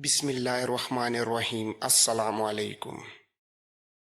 بسم اللہ الرحمن الرحیم۔ السلام علیکم۔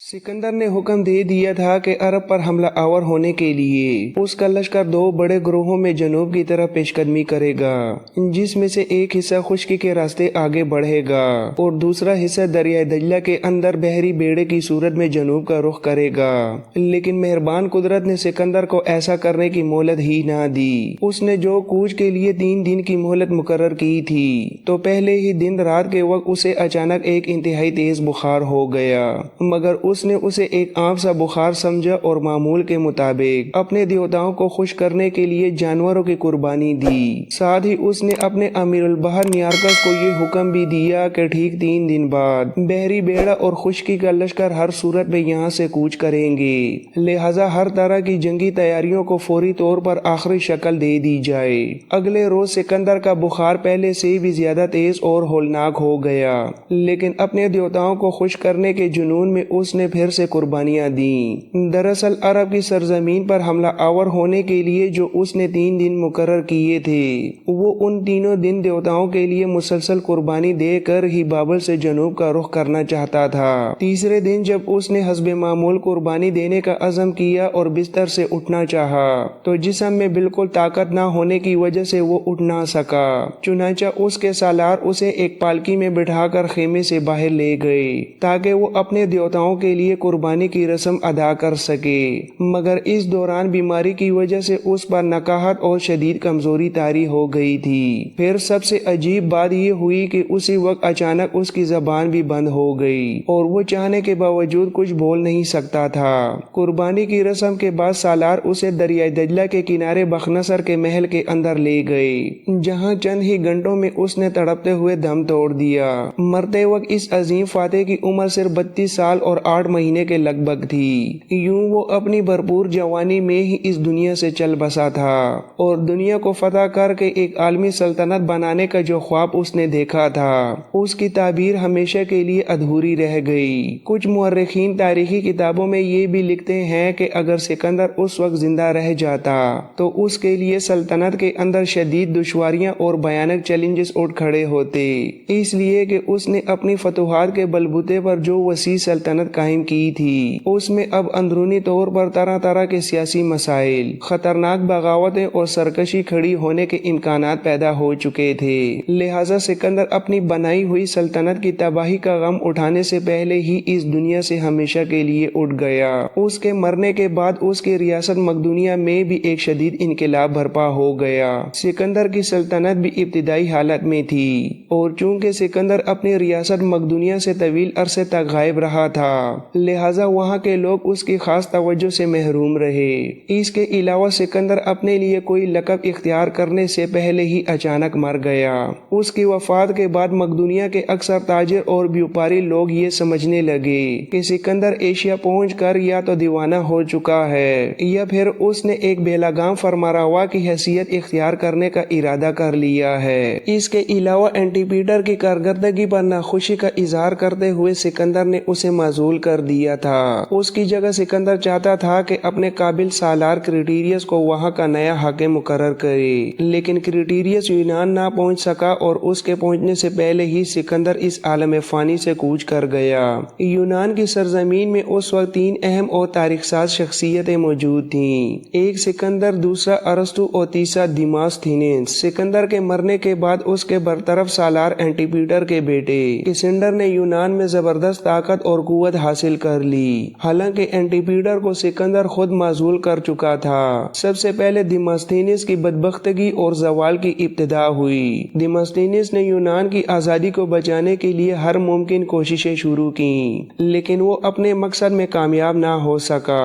سکندر نے حکم دے دیا تھا کہ عرب پر حملہ آور ہونے کے لیے اس کا لشکر دو بڑے گروہوں میں جنوب کی طرف پیش قدمی کرے گا، جس میں سے ایک حصہ خشکی کے راستے آگے بڑھے گا اور دوسرا حصہ دریائے دجلہ کے اندر بحری بیڑے کی صورت میں جنوب کا رخ کرے گا۔ لیکن مہربان قدرت نے سکندر کو ایسا کرنے کی مہلت ہی نہ دی۔ اس نے جو کوچ کے لیے 3 دن کی مہلت مقرر کی تھی تو پہلے ہی دن رات کے وقت اسے اچانک ایک انتہائی تیز بخار ہو گیا، مگر اس نے اسے ایک عام سا بخار سمجھا اور معمول کے مطابق اپنے دیوتاؤں کو خوش کرنے کے لیے جانوروں کی قربانی دی۔ ساتھ ہی اس نے اپنے امیر البحر نیارکس کو یہ حکم بھی دیا کہ ٹھیک 3 دن بعد بحری بیڑا اور خشکی کا لشکر ہر صورت میں یہاں سے کوچ کریں گے، لہٰذا ہر طرح کی جنگی تیاریوں کو فوری طور پر آخری شکل دے دی جائے۔ اگلے روز سکندر کا بخار پہلے سے بھی زیادہ تیز اور ہولناک ہو گیا، لیکن اپنے دیوتاؤں کو خوش کرنے کے جنون میں اس نے پھر سے قربانیاں دیں۔ دراصل عرب کی سرزمین پر حملہ آور ہونے کے لیے جو اس نے 3 دن مقرر کیے تھے، وہ ان تینوں دن دیوتاؤں کے لیے مسلسل قربانی دے کر ہی بابل سے جنوب کا رخ کرنا چاہتا تھا۔ تیسرے دن جب اس نے حسب معمول قربانی دینے کا عزم کیا اور بستر سے اٹھنا چاہا تو جسم میں بالکل طاقت نہ ہونے کی وجہ سے وہ اٹھ نہ سکا۔ چنانچہ اس کے سالار اسے ایک پالکی میں بٹھا کر خیمے سے باہر لے گئے تاکہ وہ اپنے دیوتاؤں کے لیے قربانی کی رسم ادا کر سکے، مگر اس دوران بیماری کی وجہ سے اس پر نکاہت اور شدید کمزوری طاری ہو گئی تھی۔ پھر سب سے عجیب بات یہ ہوئی کہ اسی وقت اچانک اس کی زبان بھی بند ہو گئی اور وہ چاہنے کے باوجود کچھ بول نہیں سکتا تھا۔ قربانی کی رسم کے بعد سالار اسے دریائے دجلہ کے کنارے بختنصر کے محل کے اندر لے گئے، جہاں چند ہی گھنٹوں میں اس نے تڑپتے ہوئے دم توڑ دیا۔ مرتے وقت اس عظیم فاتح کی عمر صرف 32 سال اور 8 مہینے کے لگ بھگ تھی۔ یوں وہ اپنی بھرپور جوانی میں ہی اس دنیا سے چل بسا تھا اور دنیا کو فتح کر کے ایک عالمی سلطنت بنانے کا جو خواب اس نے دیکھا تھا، اس کی تعبیر ہمیشہ کے لیے ادھوری رہ گئی۔ کچھ مورخین تاریخی کتابوں میں یہ بھی لکھتے ہیں کہ اگر سکندر اس وقت زندہ رہ جاتا تو اس کے لیے سلطنت کے اندر شدید دشواریاں اور بھیانک چیلنجز اٹھ کھڑے ہوتے، اس لیے کہ اس نے اپنی فتوحات کے بلبوتے پر جو وسیع سلطنت قائم کی تھی، اس میں اب اندرونی طور پر طرح طرح کے سیاسی مسائل، خطرناک بغاوتیں اور سرکشی کھڑی ہونے کے امکانات پیدا ہو چکے تھے۔ لہٰذا سکندر اپنی بنائی ہوئی سلطنت کی تباہی کا غم اٹھانے سے پہلے ہی اس دنیا سے ہمیشہ کے لیے اٹھ گیا۔ اس کے مرنے کے بعد اس کی ریاست مقدونیہ میں بھی ایک شدید انقلاب برپا ہو گیا۔ سکندر کی سلطنت بھی ابتدائی حالت میں تھی اور چونکہ سکندر اپنی ریاست مقدونیہ سے طویل عرصے تک غائب رہا تھا، لہٰذا وہاں کے لوگ اس کی خاص توجہ سے محروم رہے۔ اس کے علاوہ سکندر اپنے لیے کوئی لقب اختیار کرنے سے پہلے ہی اچانک مر گیا۔ اس کی وفات کے بعد مقدونیہ کے اکثر تاجر اور بیوپاری لوگ یہ سمجھنے لگے کہ سکندر ایشیا پہنچ کر یا تو دیوانہ ہو چکا ہے یا پھر اس نے ایک بے لگام فرمانروا کی حیثیت اختیار کرنے کا ارادہ کر لیا ہے۔ اس کے علاوہ اینٹیپیٹر کی کارکردگی پر ناخوشی کا اظہار کرتے ہوئے سکندر نے اسے معزول کر دیا تھا۔ اس کی جگہ سکندر چاہتا تھا کہ اپنے قابل سالار کریٹیریس کو وہاں کا نیا حاکم مقرر کرے، لیکن کریٹیریس یونان نہ پہنچ سکا اور اس کے پہنچنے سے پہلے ہی سکندر اس عالم فانی سے کوچ کر گیا۔ یونان کی سرزمین میں اس وقت 3 اہم اور تاریخ ساز شخصیتیں موجود تھیں، ایک سکندر، دوسرا ارسطو اور تیسرا دیماستھینس۔ سکندر کے مرنے کے بعد اس کے برطرف سالار اینٹیپیٹر کے بیٹے کسنڈر نے یونان میں زبردست طاقت اور قوت حاصل کر لی، حالانکہ اینٹیپیٹر کو سکندر خود معزول کر چکا تھا۔ سب سے پہلے دیماستھینس کی بدبختگی اور زوال کی ابتدا ہوئی۔ دیماستھینس نے یونان کی آزادی کو بچانے کے لیے ہر ممکن کوششیں شروع کیں، لیکن وہ اپنے مقصد میں کامیاب نہ ہو سکا۔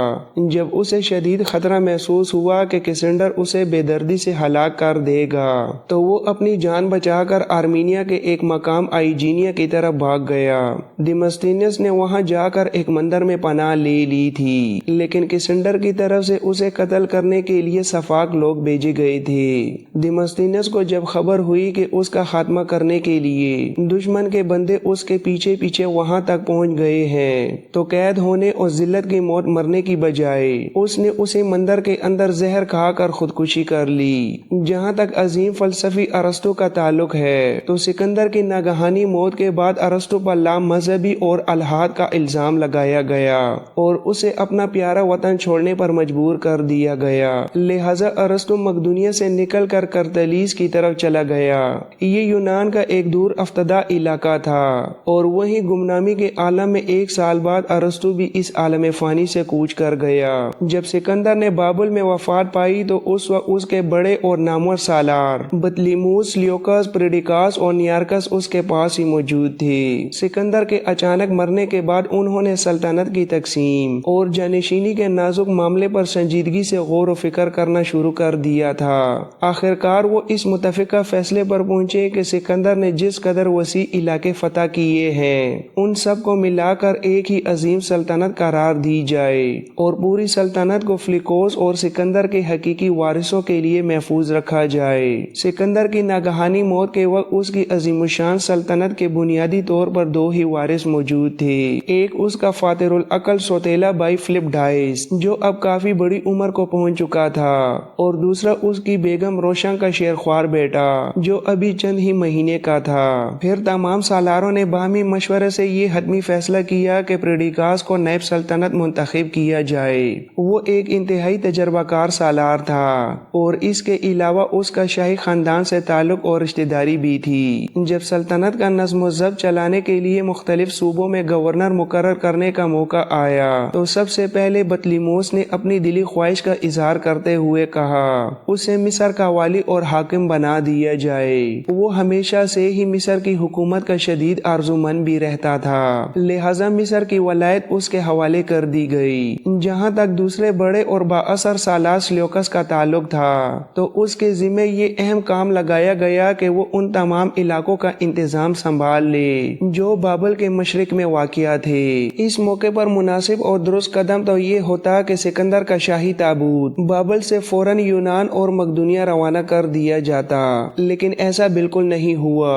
جب اسے شدید خطرہ محسوس ہوا کہ کسنڈر اسے بے دردی سے ہلاک کر دے گا تو وہ اپنی جان بچا کر آرمینیا کے ایک مقام آئیجینیا کی طرف بھاگ گیا۔ دیماستھینس نے وہاں جا کر ایک مندر میں پناہ لے لی تھی، لیکن کسنڈر کی طرف سے اسے قتل کرنے کے لیے صفاق لوگ بھیجے گئے تھے۔ دمسطینس کو جب خبر ہوئی کہ اس کا خاتمہ کرنے کے لیے دشمن کے بندے اس کے پیچھے پیچھے وہاں تک پہنچ گئے ہیں، تو قید ہونے اور ذلت کی موت مرنے کی بجائے اس نے اسے مندر کے اندر زہر کھا کر خودکشی کر لی۔ جہاں تک عظیم فلسفی ارسطو کا تعلق ہے تو سکندر کی ناگہانی موت کے بعد ارسطو پر لام مذہبی اور الحاد کا الزام لگایا گیا اور اسے اپنا پیارا وطن چھوڑنے پر مجبور کر دیا گیا، لہذا ارسطو مقدونیہ سے نکل کر کرتلیس کی طرف چلا گیا۔ یہ یونان کا ایک دور افتادہ علاقہ تھا اور وہیں گمنامی کے عالم میں 1 سال بعد ارسطو بھی اس عالم فانی سے کوچ کر گیا۔ جب سکندر نے بابل میں وفات پائی تو اس وقت اس کے بڑے اور نامور سالار بطلیموس، سلیوکس، پریڈیکاس اور نیارکس اس کے پاس ہی موجود تھے۔ سکندر کے اچانک مرنے کے بعد انہوں نے سلطنت کی تقسیم اور جانشینی کے نازک معاملے پر سنجیدگی سے غور و فکر کرنا شروع کر دیا تھا۔ آخرکار وہ اس متفقہ فیصلے پر پہنچے کہ سکندر نے جس قدر وسیع علاقے فتح کیے ہیں ان سب کو ملا کر ایک ہی عظیم سلطنت قرار دی جائے اور پوری سلطنت کو فلیکوس اور سکندر کے حقیقی وارثوں کے لیے محفوظ رکھا جائے۔ سکندر کی ناگہانی موت کے وقت اس کی عظیم الشان سلطنت کے بنیادی طور پر 2 ہی وارث موجود تھے، ایک اس کا فاتر العقل سوتیلا بھائی فلپ ڈائس جو اب کافی بڑی عمر کو پہنچ چکا تھا، اور دوسرا اس کی بیگم روشن کا شیرخوار بیٹا جو ابھی چند ہی مہینے کا تھا۔ پھر تمام سالاروں نے باہمی مشورے سے یہ حتمی فیصلہ کیا کہ پریڈیکاس کو نائب سلطنت منتخب کیا جائے۔ وہ ایک انتہائی تجربہ کار سالار تھا اور اس کے علاوہ اس کا شاہی خاندان سے تعلق اور رشتہ داری بھی تھی۔ جب سلطنت کا نظم و ضبط چلانے کے لیے مختلف صوبوں میں گورنر مقرر کرنے کا موقع آیا تو سب سے پہلے بطلیموس نے اپنی دلی خواہش کا اظہار کرتے ہوئے کہا اسے مصر کا والی اور حاکم بنا دیا جائے۔ وہ ہمیشہ سے ہی مصر کی حکومت کا شدید آرزومند بھی رہتا تھا، لہذا مصر کی ولایت اس کے حوالے کر دی گئی۔ جہاں تک دوسرے بڑے اور بااثر سالار سلیوکس کا تعلق تھا تو اس کے ذمہ یہ اہم کام لگایا گیا کہ وہ ان تمام علاقوں کا انتظام سنبھال لے جو بابل کے مشرق میں واقع تھے۔ اس موقع پر مناسب اور درست قدم تو یہ ہوتا کہ سکندر کا شاہی تابوت بابل سے فوراً یونان اور مقدونیہ روانہ کر دیا جاتا، لیکن ایسا بالکل نہیں ہوا۔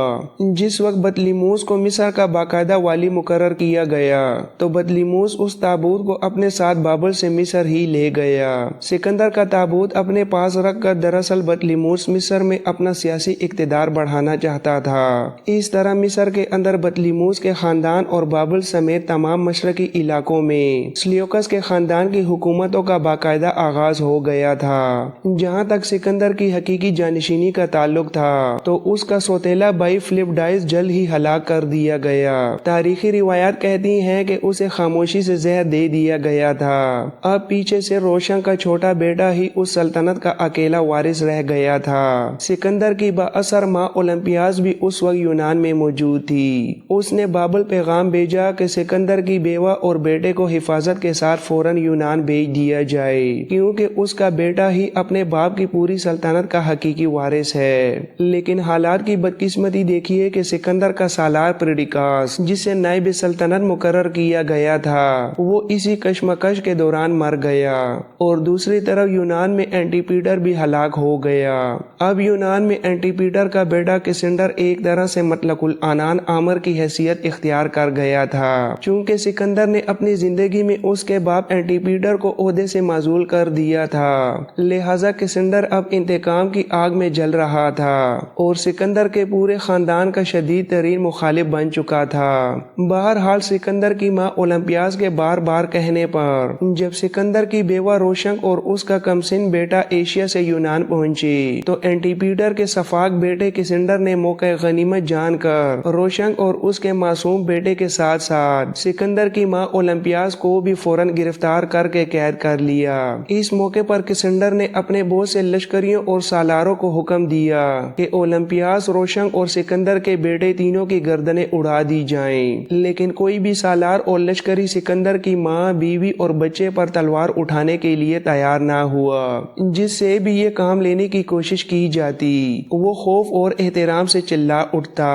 جس وقت بطلیموس کو مصر کا باقاعدہ والی مقرر کیا گیا تو بطلیموس اس تابوت کو اپنے ساتھ بابل سے مصر ہی لے گیا۔ سکندر کا تابوت اپنے پاس رکھ کر دراصل بطلیموس مصر میں اپنا سیاسی اقتدار بڑھانا چاہتا تھا۔ اس طرح مصر کے اندر بطلیموس کے خاندان اور بابل سمیت تمام مشرقی علاقوں میں سلیوکس کے خاندان کی حکومتوں کا باقاعدہ آغاز ہو گیا تھا۔ جہاں تک سکندر کی حقیقی جانشینی کا تعلق تھا تو اس کا سوتیلا بھائی فلپ ڈائس جلد ہی ہلاک کر دیا گیا۔ تاریخی روایات کہتی ہیں کہ اسے خاموشی سے زہر دے دیا گیا تھا۔ اب پیچھے سے روشن کا چھوٹا بیٹا ہی اس سلطنت کا اکیلا وارث رہ گیا تھا۔ سکندر کی بااثر ماں اولمپیاس بھی اس وقت یونان میں موجود تھی۔ اس نے بابل پیغام بھیجا کہ سکندر کی بیوہ اور بیٹے کو حفاظت کے ساتھ فوراً یونان بھیج دیا جائے، کیونکہ اس کا بیٹا ہی اپنے باپ کی پوری سلطنت کا حقیقی وارث ہے۔ لیکن حالات کی بدقسمتی دیکھیے کہ سکندر کا سالار پریڈیکاس جسے نائب سلطنت مقرر کیا گیا تھا وہ اسی کشمکش کے دوران مر گیا، اور دوسری طرف یونان میں اینٹی پیٹر بھی ہلاک ہو گیا۔ اب یونان میں اینٹی پیٹر کا بیٹا کسنڈر ایک طرح سے مطلق العنان آمر کی حیثیت اختیار کر گیا تھا، چونکہ سکندر نے اپنی زندگی میں اس کے باپ اینٹی پیٹر کو عہدے سے معزول کر دیا تھا، لہذا کسنڈر اب انتقام کی آگ میں جل رہا تھا اور سکندر کے پورے خاندان کا شدید ترین مخالف بن چکا تھا۔ بہرحال سکندر کی ماں اولمپیاس کے بار بار کہنے پر جب سکندر کی بیوہ روشن اور اس کا کمسن بیٹا ایشیا سے یونان پہنچے تو اینٹی پیٹر کے صفاق بیٹے کسنڈر نے موقع غنیمت جان کر روشن اور اس کے معصوم بیٹے کے ساتھ ساتھ سکندر کی ماں اولمپیاس کو بھی فوراً گرفتار کر کے قید کر لیا۔ اس موقع پر کسنڈر نے اپنے بہت سے لشکریوں اور سالاروں کو حکم دیا کہ اولمپیاس، روشن اور سکندر کے بیٹے تینوں کی گردنیں اڑا دی جائیں، لیکن کوئی بھی سالار اور لشکری سکندر کی ماں، بیوی اور بچے پر تلوار اٹھانے کے لیے تیار نہ ہوا۔ جس سے بھی یہ کام لینے کی کوشش کی جاتی وہ خوف اور احترام سے چلا اٹھتا،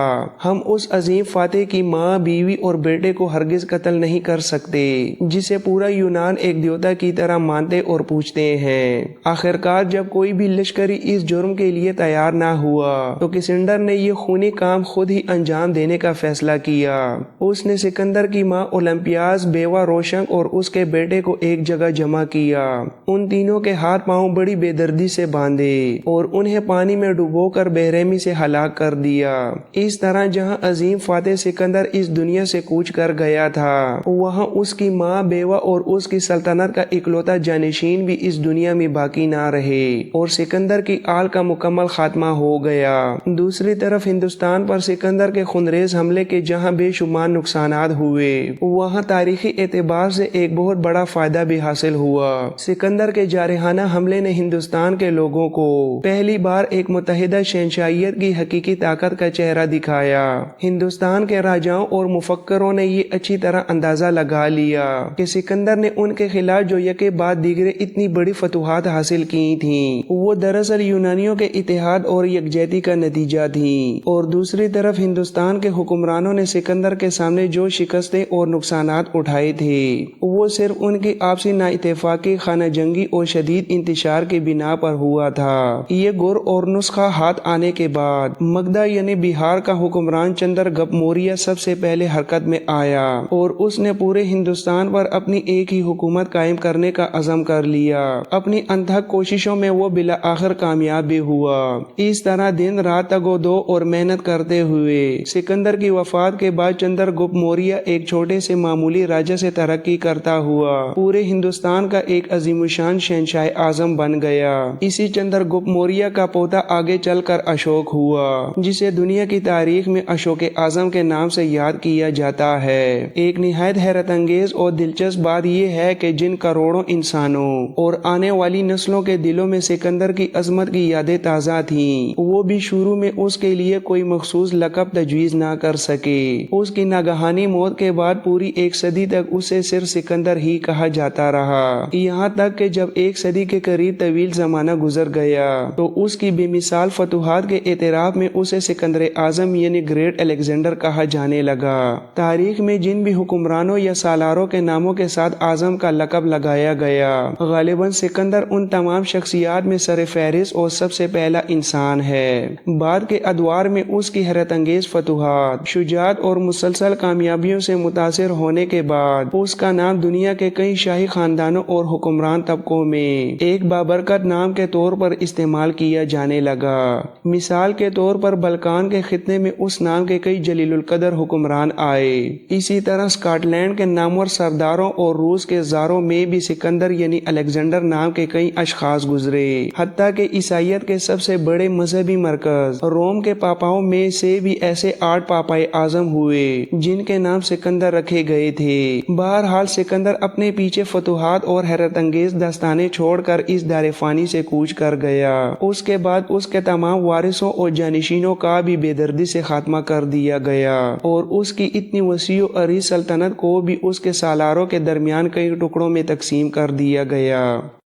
ہم اس عظیم فاتح کی ماں، بیوی اور بیٹے کو ہرگز قتل نہیں کر سکتے، جسے پورا یونان ایک دیوتا کی طرح مانتے اور پوجتے ہیں۔ آخرکار جب کوئی بھی لشکری اس جرم کے لیے تیار نہ ہوا تو کسنڈر نے یہ خونی کام خود ہی انجام دینے کا فیصلہ کیا۔ اس نے سکندر کی ماں اولمپیاس، بیوہ روشنک اور اس کے بیٹے کو ایک جگہ جمع کیا۔ ان تینوں کے ہاتھ پاؤں بڑی بے دردی سے باندھے اور انہیں پانی میں ڈبو کر بے رحمی سے ہلاک کر دیا۔ اس طرح جہاں عظیم فاتح سکندر اس دنیا سے کوچ کر گیا تھا، وہاں اس کی ماں، بیوہ اور اس کی سلطنت کا اکلوتا جانشین بھی اس دنیا میں باقی نہ رہے اور سکندر کی آل کا مکمل خاتمہ ہو گیا۔ دوسری طرف ہندوستان پر سکندر کے خونریز حملے کے جہاں بے شمار نقصانات ہوئے، وہاں تاریخی اعتبار سے ایک بہت بڑا فائدہ بھی حاصل ہوا۔ سکندر کے جارحانہ حملے نے ہندوستان کے لوگوں کو پہلی بار ایک متحدہ شہنشاہیت کی حقیقی طاقت کا چہرہ دکھایا۔ ہندوستان کے راجاؤں اور مفکروں نے یہ اچھی طرح اندازہ لگا لیا کہ سکندر نے ان کے خلاف جو یکے بعد دیگرے اتنی بڑی فتوحات حاصل کی تھیں، وہ دراصل یونانیوں کے اتحاد اور یکجہتی کا نتیجہ تھیں، اور دوسری طرف ہندوستان کے حکمرانوں نے سکندر کے سامنے جو شکستیں اور نقصانات اٹھائے تھے، وہ صرف ان کی آپسی نا اتفاقی، خانہ جنگی اور شدید انتشار کی بنا پر ہوا تھا۔ یہ گر اور نسخہ ہاتھ آنے کے بعد مگدھا یعنی بہار کا حکمران چندر گپت موریہ سب سے پہلے حرکت میں آیا اور اس نے پورے ہندوستان پر اپنی ایک ہی حکومت قائم کرنے کا عزم کر لیا۔ اپنی انتھک کوششوں میں وہ بالآخر کامیاب بھی ہوا۔ اس طرح دن رات تگ و دو اور محنت کرتے ہوئے سکندر کی وفات کے بعد چندر گپت موریہ ایک چھوٹے سے معمولی راجا سے ترقی کرتا ہوا پورے ہندوستان کا ایک عظیم الشان شہنشاہ اعظم بن گیا۔ اسی چندر گپت موریہ کا پوتا آگے چل کر اشوک ہوا، جسے دنیا کی تاریخ میں اشوک اعظم کے نام سے یاد کیا جاتا ہے۔ ایک نہایت حیرت انگیز اور دلچسپ بات یہ ہے کہ جن کروڑوں انسانوں اور آنے والی نسلوں کے دلوں میں سکندر کی عظمت کی یادیں تازہ تھیں، وہ بھی شروع میں اس کے لیے کوئی مخصوص لقب تجویز نہ کر سکے۔ اس کی ناگہانی موت کے بعد پوری ایک صدی تک اسے صرف سکندر ہی کہا جاتا رہا، یہاں تک کہ جب ایک صدی کے قریب طویل زمانہ گزر گیا تو اس کی بے مثال فتوحات کے اعتراف میں اسے سکندر اعظم یعنی گریٹ الیگزینڈر کہا جانے لگا۔ تاریخ میں جن بھی حکمرانوں یا سالاروں کے ناموں کے ساتھ اعظم کا لقب لگایا گیا، غالباً سکندر ان تمام شخصیات میں سر فہرست اور سب سے پہلا انسان ہے۔ بعد کے ادوار میں اس کی حیرت انگیز فتوحات، شجاعت اور مسلسل کامیابیوں سے متاثر ہونے کے بعد اس کا نام دنیا کے کئی شاہی خاندانوں اور حکمران طبقوں میں ایک بابرکت نام کے طور پر استعمال کیا جانے لگا۔ مثال کے طور پر بلکان کے خطے میں اس نام کے کئی جلیل القدر حکمران آئے۔ اسی طرح اسکاٹ لینڈ کے نامور سرداروں اور روس کے زاروں میں بھی سکندر یعنی الیگزینڈر نام کے کئی اشخاص گزرے۔ حتیٰ کہ عیسائیت کے سب سے بڑے مذہبی مرکز روم کے پاپاؤں میں سے بھی ایسے 8 پاپائے اعظم ہوئے جن کے نام سکندر رکھے گئے تھے۔ بہرحال سکندر اپنے پیچھے فتوحات اور حیرت انگیز داستانیں چھوڑ کر اس دار فانی سے کوچ کر گیا۔ اس کے بعد اس کے تمام وارثوں اور جانشینوں کا بھی بے دردی سے خاتمہ کر دیا گیا اور اس کی اتنی وسیع و عریض سلطنت کو بھی اس کے سالاروں کے درمیان کئی ٹکڑوں میں تقسیم کر دیا گیا۔